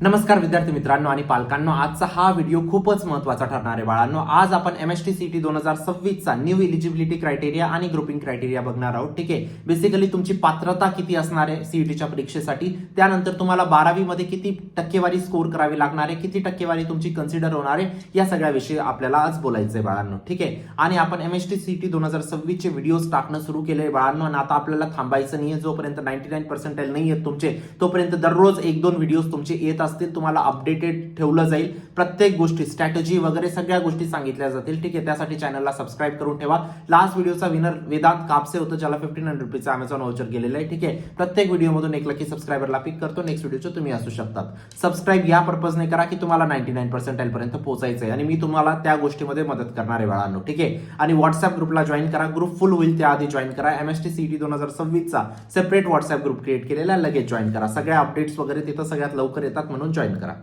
नमस्कार विद्यार्थी मित्रांनो आणि पालकांनो, आजचा हा व्हिडिओ खूपच महत्त्वाचा ठरणार आहे बाळांनो. आज आपण MST CET 2026 चा न्यू एलिजिबिलिटी क्रायटेरिया आणि ग्रुपिंग क्रायटेरिया बघणार आहोत. ठीक आहे, बेसिकली तुमची पात्रता किती असणार आहे सीईटीच्या परीक्षेसाठी, त्यानंतर तुम्हाला 12वी मध्ये किती टक्केवारी स्कोर करावी लागणार आहे, किती टक्केवारी तुमची कन्सिडर होणार आहे, या सगळ्या विषयी आपल्याला आज बोलायचं आहे बाळांनो. ठीक आहे, आणि आपण MST CET 2026 चे व्हिडिओज टाकणं सुरू केले आहे बाळांनो. आणि आता आपल्याला थांबायचं नाहीये. जोपर्यंत 99% नाही आहेत तुमचे, तोपर्यंत दररोज 1-2 व्हिडिओज तुमचे येत असतील. तुम्हाला अपडेटेड ठेवलं जाईल. प्रत्येक गोष्टी, स्ट्रॅटेजी वगैरे सगळ्या गोष्टी सांगितल्या जातील. ठीक आहे, त्यासाठी चॅनलला सबस्क्राईब करून ठेवा. लास्ट व्हिडिओचा विनर वेदांत कापसे होतं, ज्याला 1500 रुपीचा अमेझॉन व्हाउचर गेलेलं आहे. ठीक आहे, प्रत्येक व्हिडिओमधून एक लकी सबस्क्रायबरला पिक करतो. नेक्स्ट व्हिडिओचे तुम्ही असू शकतात. सबस्क्राईब या पर्पजने करा की तुम्हाला 99% पर्यंत पोहोचायचं आहे आणि मी तुम्हाला त्या गोष्टीमध्ये मदत करणार आहे बाळांनो. ठीक आहे, आणि व्हॉट्सअप ग्रुपला जॉईन करा. ग्रुप फुल होईल त्याआधी जॉईन करा. MST CET 2026 चा सेपरेट व्हॉट्सअप ग्रुप क्रिएट केलेला, लगेच जॉईन करा. सगळ्या अपडेट्स वगैरे तिथं सगळ्यात लवकर येतात, म्हणून जॉईन करा.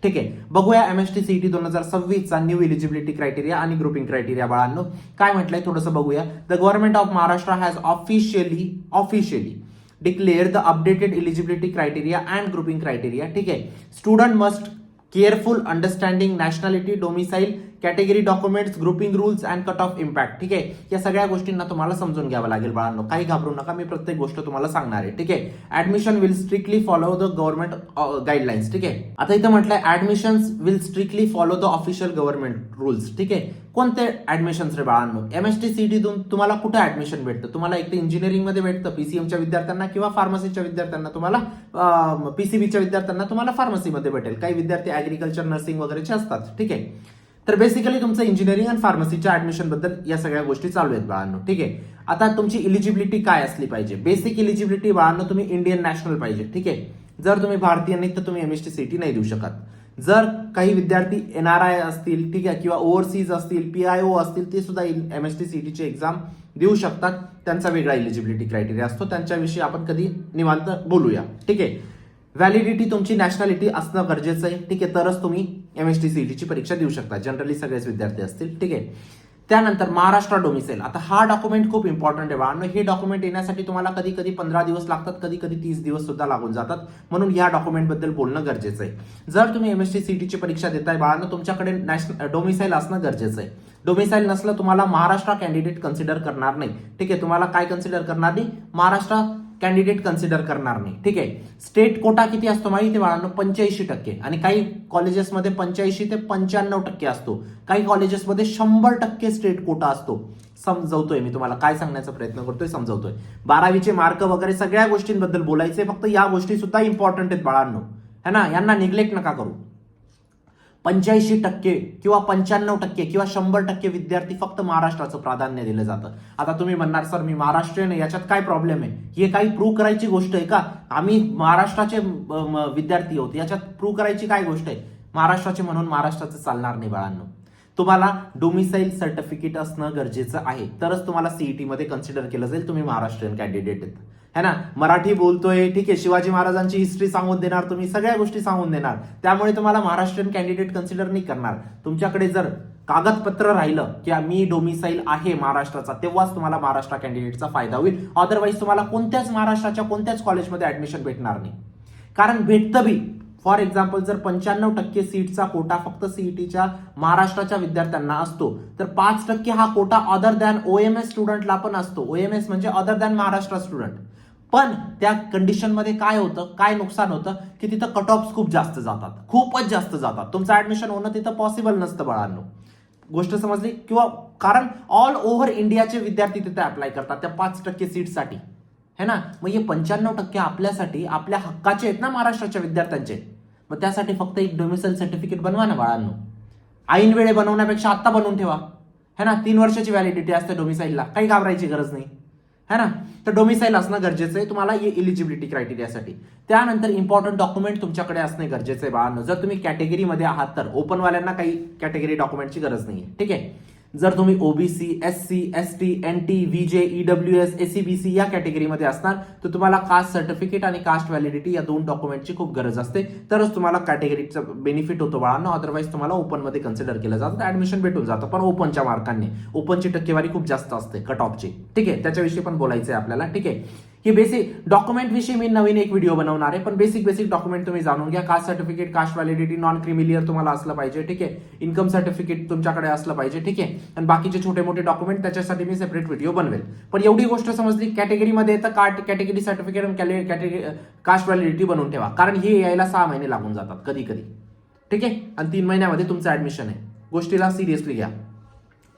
ठीक आहे, बघूया MST CET 2026 चा न्यू एलिजिबिलिटी क्रायटेरिया आणि ग्रुपिंग क्रायटेरिया बाळांनो. काय म्हटलंय थोडंसं बघूया. The government of Maharashtra has officially declare the updated eligibility criteria and grouping criteria. ठीक आहे, student must careful understanding nationality, domicile, category documents, grouping rules and cut off impact. ठीक आहे, या सगळ्या गोष्टींना तुम्हाला समजून घ्यावं लागेल बाळांनो. काही घाबरू नका, मी प्रत्येक गोष्ट तुम्हाला सांगणार आहे. ठीक आहे, admission will strictly follow the government guidelines. ठीक आहे, आता इथं म्हटलंय admissions will strictly follow the official government rules. ठीक आहे, कोणते ऍडमिशन्स रे बाळांनो? MST CET तुम्हाला कुठे ऍडमिशन भेटतं? तुम्हाला एक तर इंजिनिअरिंग मध्ये भेटतं PCMच्या विद्यार्थ्यांना, किंवा फार्मसीच्या विद्यार्थ्यांना तुम्हाला PCBच्या विद्यार्थ्यांना तुम्हाला फार्मसीमध्ये भेटेल. काही विद्यार्थी ऍग्रिकल्चर, नर्सिंग वगैरेचे असतात. ठीक आहे, तर बेसिकली तुमचं इंजिनिअरिंग आणि फार्मसीच्या ऍडमिशन बद्दल या सगळ्या गोष्टी चालू आहेत बाळांनो. ठीक आहे, आता तुमची इलिजिबिलिटी काय असली पाहिजे? बेसिक इलिजिबिलिटी बाळांनो, तुम्ही इंडियन नॅशनल पाहिजे. ठीक आहे, जर तुम्ही भारतीय नाही तर तुम्ही MST CET नाही देऊ शकत. जर काही विद्यार्थी NRI असतील, ठीक आहे, किंवा ओव्हरसीज असतील, PIO असतील, ते सुद्धा MST CET ची एक्झाम देऊ शकतात. त्यांचा वेगळा इलिजिबिलिटी क्रायटेरिया असतो, त्यांच्याविषयी आपण कधी निवांत बोलूया. ठीक आहे, व्हॅलिडिटी तुमची नॅशनॅलिटी असणं गरजेचं आहे. ठीक आहे, तरच तुम्ही MST CET ची परीक्षा देऊ शकता. जनरली सगळेच विद्यार्थी असतील. ठीक आहे, त्यानंतर महाराष्ट्र डोमिसाईल. आता हा डॉक्युमेंट खूप इम्पॉर्टंट आहे बाळांनो. हे डॉक्युमेंट येण्यासाठी तुम्हाला कधी कधी 15 दिवस लागतात, कधी कधी 30 दिवस सुद्धा लागून जातात. म्हणून या डॉक्युमेंट बद्दल बोलणं गरजेचं आहे. जर तुम्ही MST CET ची परीक्षा देताय बाळांनो, तुमच्याकडे डोमिसाईल असणं गरजेचं आहे. डोमिसाईल नसलं तुम्हाला महाराष्ट्र कॅन्डिडेट कन्सिडर करणार नाही. ठीक आहे, तुम्हाला काय कन्सिडर करणार नाही? महाराष्ट्र कॅन्डिडेट कन्सिडर करणार नाही. ठीक आहे, स्टेट कोटा किती असतो माहिती आहे बाळांनो? 85%. आणि काही कॉलेजेसमध्ये 85 ते 95% असतो. काही कॉलेजेसमध्ये 100% स्टेट कोटा असतो. समजवतोय मी तुम्हाला, काय सांगण्याचा प्रयत्न करतोय, समजवतोय. 12वीचे मार्क वगैरे सगळ्या गोष्टींबद्दल बोलायचे, फक्त या गोष्टी सुद्धा इम्पॉर्टंट आहेत बाळांनो, है ना. यांना निग्लेक्ट नका करू. 85% किंवा 95% किंवा 100% विद्यार्थी फक्त महाराष्ट्राचं प्राधान्य दिलं जातं. आता तुम्ही म्हणणार, सर मी महाराष्ट्रीयन आहे, याच्यात काय प्रॉब्लेम आहे? हे काही प्रूव्ह करायची गोष्ट आहे का? आम्ही महाराष्ट्राचे विद्यार्थी आहोत, याच्यात प्रूव्ह करायची काय गोष्ट आहे? महाराष्ट्राचे म्हणून महाराष्ट्राचं चालणार नाही बाळांनो. तुम्हाला डोमिसाईल सर्टिफिकेट असणं गरजेचं आहे, तरच तुम्हाला CET मध्ये कन्सिडर केलं जाईल तुम्ही महाराष्ट्रीयन कॅन्डिडेट आहेत, है ना. मराठी बोलतोय, ठीक आहे, शिवाजी महाराजांची हिस्ट्री सांगून देणार, तुम्ही सगळ्या गोष्टी सांगून देणार, त्यामुळे तुम्हाला महाराष्ट्रीयन कॅन्डिडेट कन्सिडर नाही करणार. तुमच्याकडे जर कागदपत्र राहिलं की मी डोमिसाईल आहे महाराष्ट्राचा, तेव्हाच तुम्हाला महाराष्ट्र कॅन्डिडेटचा फायदा होईल. अदरवाईज तुम्हाला कोणत्याच महाराष्ट्राच्या कोणत्याच कॉलेजमध्ये ऍडमिशन भेटणार नाही. कारण भेटतं बी, फॉर एक्झाम्पल, जर 95% सीटचा कोटा फक्त CETच्या महाराष्ट्राच्या विद्यार्थ्यांना असतो, तर 5% हा कोटा अदर दॅन OMS स्टुडंटला पण असतो. OMS म्हणजे अदर दॅन महाराष्ट्र स्टुडंट. पण त्या कंडिशनमध्ये काय होतं, काय नुकसान होतं की तिथं कट ऑफ खूप जास्त जातात, खूपच जास्त जातात. तुमचं ऍडमिशन होणं तिथं पॉसिबल नसतं बाळांनो. गोष्ट समजली? किंवा कारण ऑल ओव्हर इंडियाचे विद्यार्थी तिथे अप्लाय करतात त्या 5% सीटसाठी, है ना. मग हे 95% आपल्यासाठी, आपल्या हक्काचे आहेत ना महाराष्ट्राच्या विद्यार्थ्यांचे. मग त्यासाठी फक्त एक डोमिसाईल सर्टिफिकेट बनवा ना बाळांनो. ऐन वेळे बनवण्यापेक्षा आत्ता बनवून ठेवा, है ना. 3 वर्षाची व्हॅलिडिटी असते डोमिसाईलला, काही घाबरायची गरज नाही, है ना. तर डोमिसाईल असणं गरजेचं आहे तुम्हाला इलिजिबिलिटी क्रायटेरियासाठी. त्यानंतर इम्पॉर्टंट डॉक्युमेंट तुमच्याकडे असणे गरजेचं आहे बाळांनो. जर तुम्ही कॅटेगरीमध्ये आहात तर ओपनवाल्यांना काही कॅटेगरी डॉक्युमेंटची गरज नाही आहे. ठीक आहे, जर तुम्ही OBC, SC, ST, NT, VJ, EWS, SCBC या कॅटेगरीमध्ये असणार, तर तुम्हाला कास्ट सर्टिफिकेट आणि कास्ट व्हॅलिडिटी या 2 डॉक्युमेंटची खूप गरज असते, तरच तुम्हाला कॅटेगरीचं बेनिफिट होतो बाळांनो. अदरवाईज तुम्हाला ओपनमध्ये कन्सिडर केलं जातं, ऍडमिशन भेटून जातं, पण ओपनच्या मार्कांनी. ओपनची टक्केवारी खूप जास्त असते कट ऑफची. ठीक आहे, त्याच्याविषयी पण बोलायचं आहे आपल्याला. ठीक आहे, की बेसिक डॉक्युमेंट विषयी मी नवीन एक व्हिडिओ बनवणार आहे, पण बेसिक डॉक्युमेंट तुम्ही जाणून घ्या. Caste certificate, caste validity, non creamy layer तुम्हाला असलं पाहिजे, ठीक आहे. इन्कम सर्टिफिकेट तुमच्याकडे असलं पाहिजे, ठीक आहे. आणि बाकीचे छोटे मोठे डॉक्युमेंट त्याच्यासाठी मी सेपरेट व्हिडिओ बनवेल. पण एवढी गोष्ट समजली, कॅटेगरीमध्ये येतं कॅटेगरी सर्टिफिकेट आणि कॅटेगरी कास्ट व्हॅलिडिटी बनवून ठेवा, कारण हे यायला 6 महिने लागून जातात कधी कधी, ठीक आहे. आणि 3 महिन्यामध्ये तुमचं ऍडमिशन आहे. गोष्टीला सिरियसली घ्या.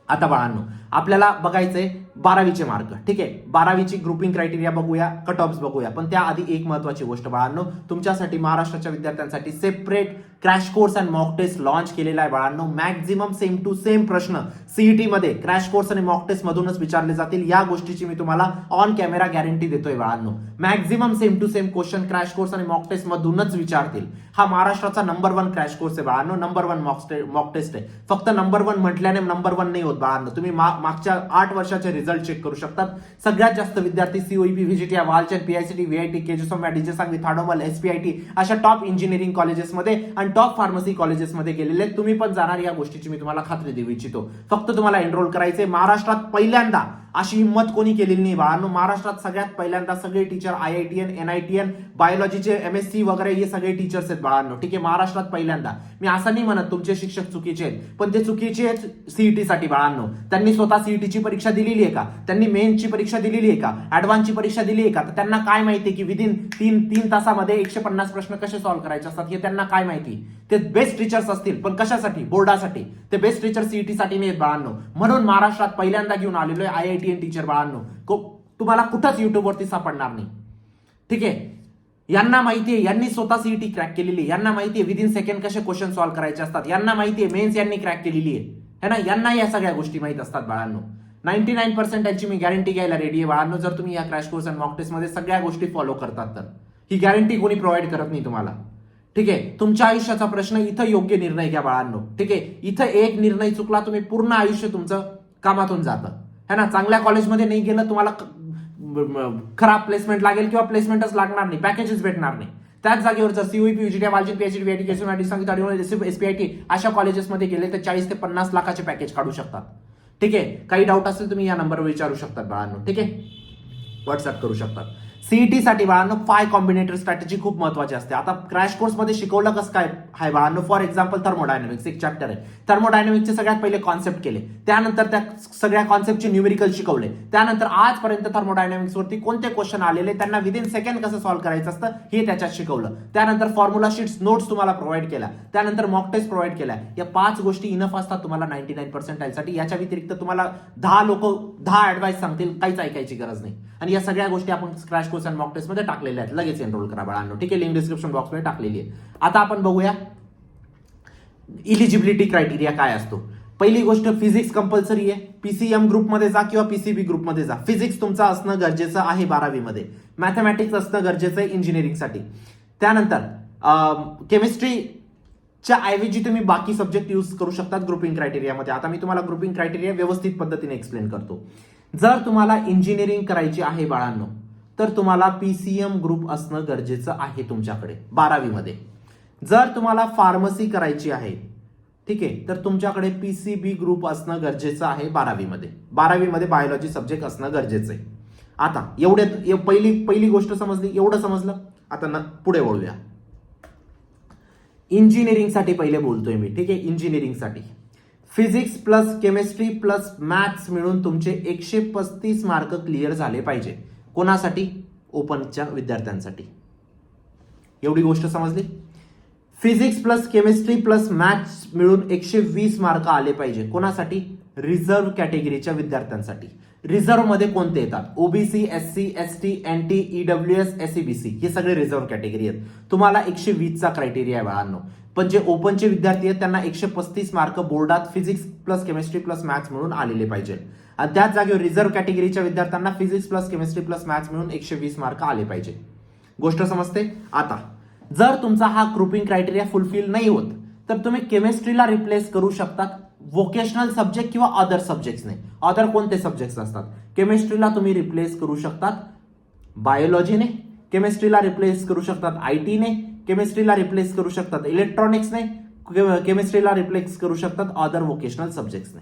आता बाळांनो, आपल्याला बघायचंय 12वीचे मार्क, ठीक आहे. 12वीची ग्रुपिंग क्रायटेरिया बघूया, कट ऑफ्स बघूया. पण त्याआधी एक महत्वाची गोष्ट बाळांनो, तुमच्यासाठी महाराष्ट्राच्या विद्यार्थ्यांसाठी separate crash course and mock test launch केलेला आहे बाळांनो. मॅक्झिमम सेम टू सेम प्रश्न सीईटी मध्ये क्रॅश कोर्स आणि मॉक टेस्ट मधूनच विचारले जातील. या गोष्टीची मी तुम्हाला ऑन कॅमेरा गॅरंटी देतोय बाळांनो. Maximum same to same question crash course आणि मॉक टेस्ट मधूनच विचारतील. हा महाराष्ट्राचा नंबर 1 क्रॅश कोर्स आहे बाळांनो, नंबर 1 मॉक टेस्ट आहे. फक्त नंबर 1 म्हटल्याने नंबर 1 नाही होत बाळांनो. तुम्ही मागच्या 8 वर्षाचे रिझल्ट चेक करू शकतात. सगळ्यात जास्त विद्यार्थी COEP, व्हीजीटी, Walchand, PICT, VIT, केजीसोम्या, DJ Sangvi, थाडोमल, एसपीआयटी अशा टॉप इंजिनिअरिंग कॉलेजेसमध्ये आणि टॉप फार्मसी कॉलेजेसमध्ये गेलेले. तुम्ही पण जाणार, या गोष्टीची मी तुम्हाला खात्री देऊ इच्छितो. फक्त तुम्हाला एनरोल करायचे. महाराष्ट्रात पहिल्यांदा अशी हिंमत कोणी केलेली नाही बाळांनो. महाराष्ट्रात सगळ्यात पहिल्यांदा सगळे टीचर आयआयटीएन, एनआयटीएन, बायोलॉजीचे एमएससी वगैरे हे सगळे टीचर्स आहेत बाळांनो, ठीक आहे. महाराष्ट्रात पहिल्यांदा. मी असं नाही म्हणत तुमचे शिक्षक चुकीचे आहेत, पण ते चुकीचे आहेत सीईटी साठी बाळांनो. त्यांनी स्वतः सीईटीची परीक्षा दिलेली आहे का? त्यांनी मेनची परीक्षा दिलेली आहे का? ऍडव्हान्सची परीक्षा दिली आहे का? तर त्यांना काय माहिती की विदिन 3 तासामध्ये 150 प्रश्न कसे सॉल्व्ह करायचे असतात हे त्यांना काय माहिती? ते बेस्ट टीचर्स असतील, पण कशासाठी? बोर्डासाठी. ते बेस्ट टीचर सीईटी साठी नाहीत बाळांनो. म्हणून महाराष्ट्रात पहिल्यांदा घेऊन आलेलो आहे आयआयटीएन टीचर बाळांनो. तुम्हाला कुठंच युट्यूबवरती सापडणार नाही, ठीक आहे. यांना माहितीये, यांनी स्वतः सीईटी क्रॅक केलेली आहे. यांना माहितीये विदिन सेकंड कसे क्वेश्चन सॉल्व्ह करायचे असतात. यांना माहितीये मेन्स यांनी क्रॅक केलेली आहे ना. यांना या सगळ्या गोष्टी माहित असतात बाळांनो. 99% त्यांची मी गॅरंटी घ्यायला रेडी आहे बाळांनो. जर तुम्ही या क्रॅश कोर्स आणि मॉक टेस्ट मध्ये सगळ्या गोष्टी फॉलो करतात तर ही गॅरंटी कोणी प्रोव्हाइड करत नाही तुम्हाला, ठीक आहे. तुमच्या आयुष्याचा प्रश्न, इथं योग्य निर्णय घ्या बाळांनो, ठीक आहे. इथं एक निर्णय चुकला, तुम्ही पूर्ण आयुष्य तुमचं कामातून जातं है ना. चांगल्या कॉलेजमध्ये नाही गेलं, तुम्हाला खराब प्लेसमेंट लागेल किंवा प्लेसमेंटच लागणार नाही, पॅकेजेस भेटणार नाही. त्याच जागेवर जर सीओईपी, व्हीजीटी, वालचंद, पीएचडी, व्हीआयटी, केजीसोम्या, सांगितलं एसपीआयटी अशा कॉलेजेसमध्ये गेले तर 40 ते 50 लाखाचे पॅकेज काढू शकतात, ठीक आहे. काही डाऊट असेल तुम्ही या नंबरवर विचारू शकतात बाळांनो, ठीक आहे. व्हॉट्सअप करू शकतात. सीईटी साठी बाळांनो 5 कॉम्बिनेटर स्ट्रॅटेजी खूप महत्वाची असते. आता क्रॅश कोर्स मध्ये शिकवलं कसं काय आहे बाळांनो. फॉर एक्झाम्पल थर्मोडायनामिक्स एक चॅप्टर आहे. थर्मोडायनामिक्सचे सगळ्यात पहिले कॉन्सेप्ट केले, त्यानंतर त्या सगळ्या कॉन्सेप्टचे न्यूमेरिकल शिकवले, त्यानंतर आजपर्यंत थर्मोडायनामिक्स वरती कोणते क्वेश्चन आलेले त्यांना विदिन सेकंड कसं सॉल्व्ह करायचं असतं हे त्याच्यात शिकवलं. त्यानंतर फॉर्म्युला शीट्स नोट्स तुम्हाला प्रोव्हाइड केल्या, त्यानंतर मॉक टेस्ट प्रोव्हाइड केल्या. या 5 गोष्टी इनफ असतात तुम्हाला 99% साठी. याच्या व्यतिरिक्त तुम्हाला 10 लोक 10 ऍडवाइस सांगतील, काहीच ऐकायची गरज नाही. आणि या सगळ्या गोष्टी आपण क्रॅश कोर्स आणि मॉक टेस्ट मध्ये टाकलेल्या आहेत. लगेच एनरोल करा बाळांनो, ठीक आहे. लिंक डिस्क्रिप्शन बॉक्स मध्ये टाकलेली आहे. आता आपण बघूया इलिजिबिलिटी क्रायटेरिया काय असतो. पहिली गोष्ट, फिजिक्स कंपल्सरी आहे. पीसीएम ग्रुपमध्ये जा किंवा पीसीबी ग्रुपमध्ये जा. फिजिक्स तुमचा असणं गरजेचं आहे 12वी मध्ये. मॅथमॅटिक्स असणं गरजेचं आहे इंजिनिअरिंगसाठी. त्यानंतर केमिस्ट्रीच्या ऐवजी तुम्ही बाकी सब्जेक्ट यूज करू शकतात ग्रुपिंग क्रायटेरियामध्ये. आता मी तुम्हाला ग्रुपिंग क्रायटेरिया व्यवस्थित पद्धतीने एक्सप्लेन करतो. जर तुम्हाला इंजिनिअरिंग करायची आहे बाळांनो तर तुम्हाला पीसीएम ग्रुप असणं गरजेचं आहे तुमच्याकडे 12वी मध्ये. जर तुम्हाला फार्मसी करायची आहे, ठीक आहे, तर तुमच्याकडे पीसीबी ग्रुप असणं गरजेचं आहे 12वी मध्ये. 12वी मध्ये बायोलॉजी सब्जेक्ट असणं गरजेचं आहे. आता पहिली गोष्ट समजली, एवढं समजलं. आता पुढे वळूया. इंजिनिअरिंग साठी पहिले बोलतोय मी, ठीक आहे. इंजिनिअरिंग साठी physics plus chemistry plus maths मिळून तुमचे 135 मार्क क्लिअर झाले पाहिजे. कोणासाठी? ओपनच्या विद्यार्थ्यांसाठी. एवढी गोष्ट समजली. Physics plus chemistry plus maths मिळून 120 मार्क आले पाहिजे. कोणासाठी? रिझर्व्ह कॅटेगरीच्या विद्यार्थ्यांसाठी. रिझर्व्ह मध्ये कोणते येतात? OBC, SC, ST, NT, EWS, SEBC हे सगळे रिझर्व्ह कॅटेगरी आहेत. तुम्हाला 120चा क्रायटेरिया आहे बाळांनो. पण जे ओपनचे विद्यार्थी आहेत त्यांना 135 मार्क बोर्डात physics plus chemistry plus maths मिळून आलेले पाहिजे. आणि त्याच जागेवर रिझर्व्ह कॅटेगरीच्या विद्यार्थ्यांना physics plus chemistry plus maths मिळून 120 मार्क आले पाहिजे. गोष्ट समजते. आता जर तुमचा हा ग्रुपिंग क्रायटेरिया फुलफिल नाही होत तर तुम्ही केमिस्ट्रीला रिप्लेस करू शकतात व्होकेशनल सब्जेक्ट किंवा अदर सब्जेक्ट्सने. अदर कोणते सब्जेक्ट्स असतात? केमिस्ट्रीला तुम्ही रिप्लेस करू शकतात बायोलॉजीने, केमिस्ट्रीला रिप्लेस करू शकतात आयटीने, केमिस्ट्रीला रिप्लेस करू शकतात इलेक्ट्रॉनिक्सने, केमिस्ट्रीला रिप्लेस करू शकतात अदर व्होकेशनल सब्जेक्ट्सने.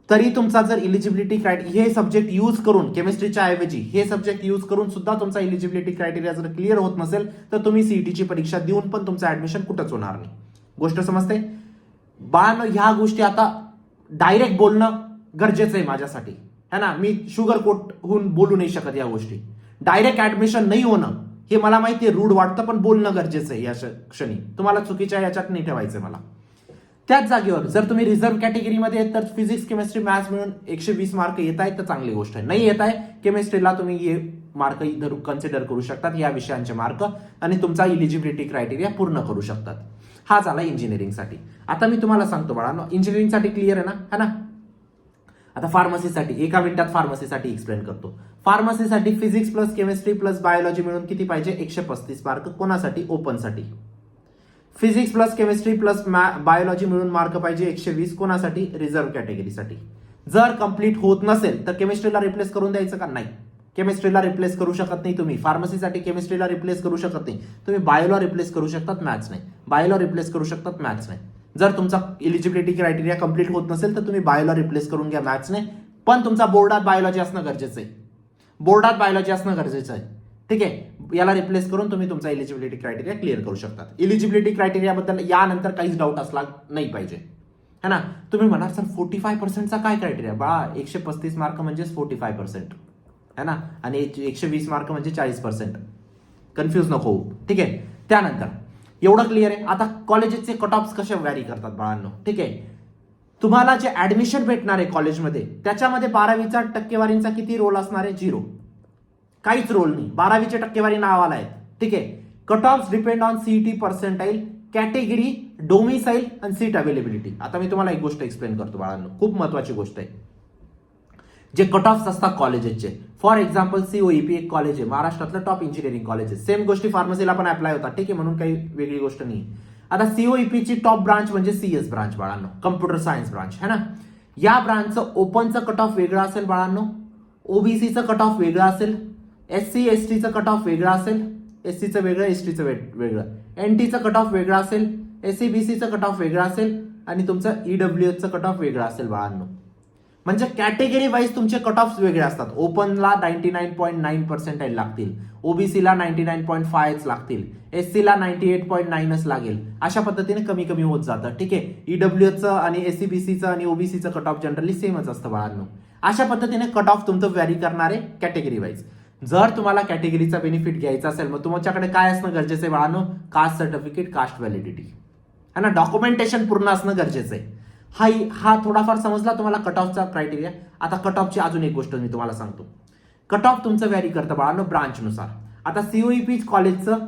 तरी तुमचा जर इलिजिबिलिटी क्रायटेरिया हे सब्जेक्ट यूज करून केमिस्ट्रीच्या ऐवजी हे सब्जेक्ट यूज करून सुद्धा तुमचा इलिजिबिलिटी क्रायटेरिया जर क्लिअर होत नसेल तर तुम्ही सीईटीची परीक्षा देऊन पण तुमचं ऍडमिशन कुठंच होणार नाही. गोष्ट समजते बाण? ह्या गोष्टी आता डायरेक्ट बोलणं गरजेचं आहे माझ्यासाठी, है ना. मी शुगर कोट होऊन बोलू नाही शकत या गोष्टी. डायरेक्ट ऍडमिशन नाही होणं हे मला माहिती आहे रूढ वाटतं, पण बोलणं गरजेचं आहे या क्षणी. तुम्हाला चुकीच्या याच्यात नाही ठेवायचं मला. त्याच जागेवर जर तुम्ही रिझर्व्ह कॅटेगरीमध्ये तर फिजिक्स केमिस्ट्री मॅथ्स मिळून 120 मार्क येत आहेत तर चांगली गोष्ट आहे. नाही येत आहे केमिस्ट्रीला तुम्ही हे मार्क इधर कन्सिडर करू शकतात, या विषयांचे मार्क, आणि तुमचा इलिजिबिलिटी क्रायटेरिया पूर्ण करू शकतात. हा झाला इंजिनिअरिंगसाठी. आता मी तुम्हाला सांगतो बाळांनो, इंजिनिअरिंगसाठी क्लिअर आहे ना, है ना. आता फार्मसीसाठी 1 मिनिटात फार्मसीसाठी एक्सप्लेन करतो. फार्मसीसाठी physics plus chemistry plus biology मिळून किती पाहिजे? 135 मार्क. कोणासाठी? ओपनसाठी. Physics plus chemistry plus biology मिळून मार्क पाहिजे 120. कोणासाठी? रिझर्व्ह कॅटेगरीसाठी. जर कंप्लीट होत नसेल तर केमिस्ट्रीला रिप्लेस करून द्यायचं का? नाही, केमिस्ट्रीला रिप्लेस करू शकत नाही तुम्ही. फार्मसीसाठी केमिस्ट्रीला रिप्लेस करू शकत नाही तुम्ही. बायोला रिप्लेस करू शकतात, मॅथ्स नाही. बायोला रिप्लेस करू शकतात, मॅथ्स नाही. जर तुमचा इलिजिबिलिटी क्रायटेरिया कंप्लीट होत नसेल तर तुम्ही बायोला रिप्लेस करून घ्या, मॅथ्स नाही. पण तुमचा बोर्डात बायोलॉजी असणं गरजेचं आहे. बोर्डात बायोलॉजी असणं गरजेचं आहे. ठीक आहे, याला रिप्लेस करून तुम्ही तुमचा इलिजिबिलिटी क्रायटेरिया क्लिअर करू शकतात. इलिजिबिलिटी क्रायटेरियाबद्दल यानंतर काहीच डाऊट असला नाही पाहिजे, है ना. तुम्ही म्हणाल सर 45%चा काय क्रायटेरिया? बाळा 135 मार्क म्हणजे 45%, है ना, आणि 120 मार्क म्हणजे 40%. कन्फ्यूज नको होऊ. ठीक आहे, त्यानंतर एवढं क्लिअर आहे. आता कॉलेजेसचे कट ऑफ्स कसे व्हॅरी करतात बाळांनो? ठीक आहे, तुम्हाला जे ऍडमिशन भेटणार आहे कॉलेजमध्ये त्याच्यामध्ये 12वीचा टक्केवारीचा किती रोल असणार आहे? 0. काहीच रोल नाही. 12वीची टक्केवारी नावाला आहे. ठीक आहे. Cut off depend on CET percentile, category, domicile आणि सीट अवेलेबिलिटी. आता मी तुम्हाला एक गोष्ट एक्सप्लेन करतो बाळांनो, खूप महत्वाची गोष्ट आहे. जे कट ऑफ्स असतात कॉलेजेसचे, फॉर एक्झाम्पल सीओईपी एक कॉलेज आहे, महाराष्ट्रातलं टॉप इंजिनिअरिंग कॉलेज आहे. सेम गोष्टी फार्मसीला पण अप्लाय होतात. ठीक आहे, म्हणून काही वेगळी गोष्ट नाही. आता सीओईपी ची टॉप ब्रांच म्हणजे सीएस ब्रांच बाळांनो, कम्प्युटर सायन्स ब्रांच, है ना. या ब्रांचचं ओपनचं कट ऑफ वेगळं असेल बाळांनो, ओबीसीचं कट ऑफ वेगळं असेल, एससी एसटीचं कट ऑफ वेगळं असेल, एससीचं वेगळं, एसटीचं वेगळं, एनटीचं कट ऑफ वेगळं असेल, एससीबीसीचं कट ऑफ वेगळं असेल, आणि तुमचं ईडब्ल्यूएसचं कट ऑफ वेगळं असेल बाळांनो. म्हणजे कॅटेगरी वाईज तुमचे कट ऑफ वेगळे असतात. ओपनला 99.9% लागतील, ओबीसीला 99.5 लागतील, एससीला 98.9 लागेल. अशा पद्धतीने कमी कमी होत जातं. ठीक आहे, ईडब्ल्यूएसचं आणि एससीबीसीचं आणि ओबीसीचं कट ऑफ जनरली सेमच असतं बाळांनो. अशा पद्धतीने कट ऑफ तुमचं व्हॅरी करणारे कॅटेगरी वाईज. जर तुम्हाला कॅटेगरीचा बेनिफिट घ्यायचा असेल मग तुमच्याकडे काय असणं गरजेचं आहे बाळांनो? कास्ट सर्टिफिकेट, कास्ट व्हॅलिडिटी, है ना, डॉक्युमेंटेशन पूर्ण असणं गरजेचं आहे. हा थोडाफार समजला तुम्हाला कट ऑफचा क्रायटेरिया. आता कट ऑफची अजून एक गोष्ट मी तुम्हाला सांगतो. कट ऑफ तुमचं व्हॅरी करतं बाळांनो ब्रांचनुसार. आता सीओईपी कॉलेजचं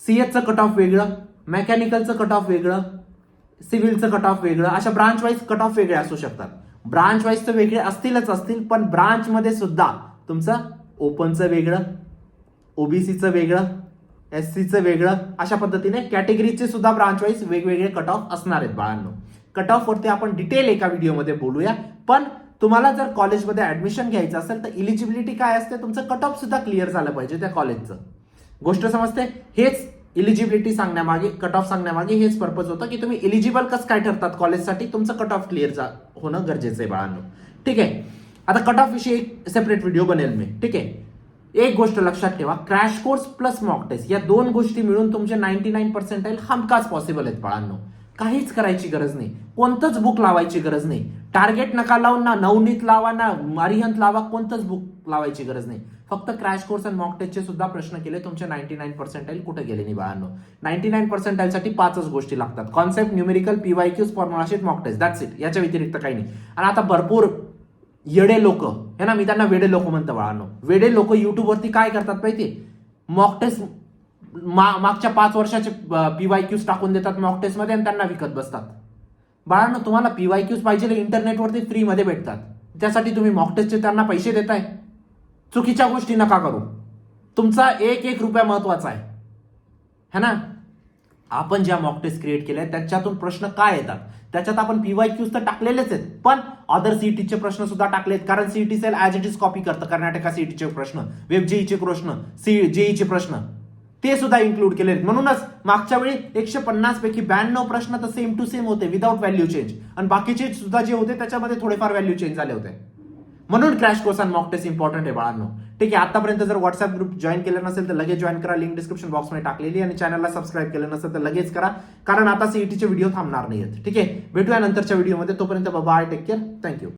सीएसचं कट ऑफ वेगळं, मेकॅनिकलचं कट ऑफ वेगळं, सिव्हिलचं कट ऑफ वेगळं, अशा ब्रांच वाईज कट ऑफ वेगळे असू शकतात. ब्रांच वाईज तर वेगळे असतील, पण ब्रांच मध्ये सुद्धा तुमचं ओपनचं वेगळं, ओबीसीचं वेगळं, एससीचं वेगळं, अशा पद्धतीने कॅटेगरीचे सुद्धा ब्रांच वाईज वेगवेगळे कट ऑफ असणार आहेत बाळांनो. कट ऑफ वरती आपण डिटेल एका व्हिडिओमध्ये बोलूया. पण तुम्हाला जर कॉलेजमध्ये ऍडमिशन घ्यायचं असेल तर इलिजिबिलिटी काय असते, तुमचं कट ऑफ सुद्धा क्लिअर झालं पाहिजे त्या कॉलेजचं. गोष्ट समजते? हेच इलिजिबिलिटी सांगण्यामागे, कट ऑफ सांगण्यामागे हेच पर्पज होतं की तुम्ही इलिजिबल कसं काय ठरतात कॉलेजसाठी, तुमचं कट ऑफ क्लिअर होणं गरजेचं आहे बाळांनो. ठीक आहे, आता कट ऑफ विषयी एक सेपरेट व्हिडिओ बनेल मी. ठीक आहे, एक गोष्ट लक्षात ठेवा, crash course plus mock test या दोन गोष्टी मिळून तुमचे 99% हमखास पॉसिबल आहेत बाळांनो. काहीच करायची गरज नाही, कोणतंच बुक लावायची गरज नाही. टार्गेट नका लावून ना नवनीत लावा ना अरिहंत लावा, कोणतंच बुक लावायची गरज नाही. फक्त क्रॅश कोर्स आणि मॉक टेस्टचे सुद्धा प्रश्न केले, तुमचे 99% कुठे गेले नाही बाळांनो. 99% साठी 5च गोष्टी लागतात: concept, numerical, PYQs, formula sheet, mock test. That's it. याच्या व्यतिरिक्त काही नाही. आणि आता भरपूर येडे लोक है ना, मी त्यांना वेडे लोक म्हणतो बाळांनो. वेडे लोक युट्यूबवरती काय करतात माहिती, मॉक टेस्ट मागच्या 5 वर्षाचे पीवायक्यूज टाकून देतात मॉक टेस्ट मध्ये आणि त्यांना विकत बसतात. बाळांनो, तुम्हाला पीवायक्यूज पाहिजे इंटरनेटवरती फ्री मध्ये भेटतात, त्यासाठी तुम्ही मॉक टेस्टचे त्यांना पैसे देताय. चुकीच्या गोष्टी नका करू. तुमचा एक रुपया महत्वाचा आहे, है ना. आपण ज्या मॉक टेस्ट क्रिएट केल्या त्याच्यातून प्रश्न काय येतात, त्याच्यात आपण पीवायक्यूज तर टाकलेलेच आहेत, पण अदर सीईटीचे प्रश्न सुद्धा टाकलेत. कारण CET cell as it is copy करतं कर्नाटका सीईटीचे प्रश्न, वेब जेईचे प्रश्न, जेईचे प्रश्न. ते सुद्धा इन्क्लूड केले. म्हणूनच मागच्या वेळी 150 पैकी 92 प्रश्न तर सेम टू सेम होते विदाउट व्हॅल्यू चेंज, आणि बाकीचे सुद्धा जे होते त्याच्यामध्ये थोडेफार व्हॅल्यू चेंज झाले होते. म्हणून क्रॅश कोर्स आणि मॉक टेस्ट इंपॉर्टंट आहे बाळांनो. ठीक आहे, आतापर्यंत जर व्हॉट्सअप ग्रुप जॉईन केलं नसेल तर लगेच जॉईन करा, लिंक डिस्क्रिप्शन बॉक्समध्ये टाकलेली, आणि चॅनलला सबस्क्राईब केलं नसेल तर लगेच करा, कारण आता सीईटीचे व्हिडिओ थांबणार नाहीयेत. ठीक आहे, भेटूया नंतरच्या व्हिडिओमध्ये. तोपर्यंत बाय, टेक केअर, थँक्यू.